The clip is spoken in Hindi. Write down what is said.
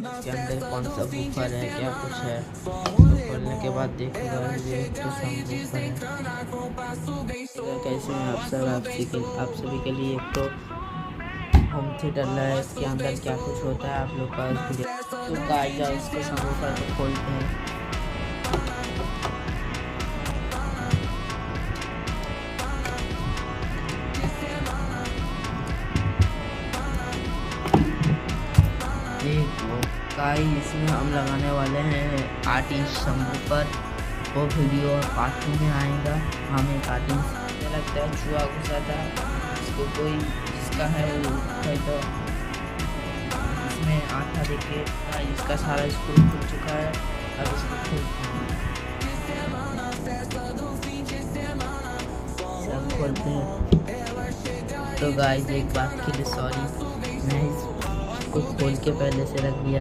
इसके अंदर कौन सा बूफर है, क्या कुछ है, तो खोलने के बाद देखूंगा। ये तो सब बूफर है। कैसे में आप सभी के लिए एक तो होम थिएटर है, इसके अंदर क्या कुछ होता है आप लोग का तो गाइस इसको सबवूफर को खोलते हैं। गाइस इसमें हम लगाने वाले हैं 8 इंच सबवूफर। वो वीडियो पार्ट 2 में आएगा। हम एक 8 इंच मुझे लगता है चूहा घुसा था, इसको कोई जिसका है वो है, तो इसमें आटा देखिए इसका सारा स्क्रू खुल चुका है। अब इसको खोलते हैं। तो गाइस एक बात के लिए सॉरी, मैं इसको खोल के पहले से रख दिया।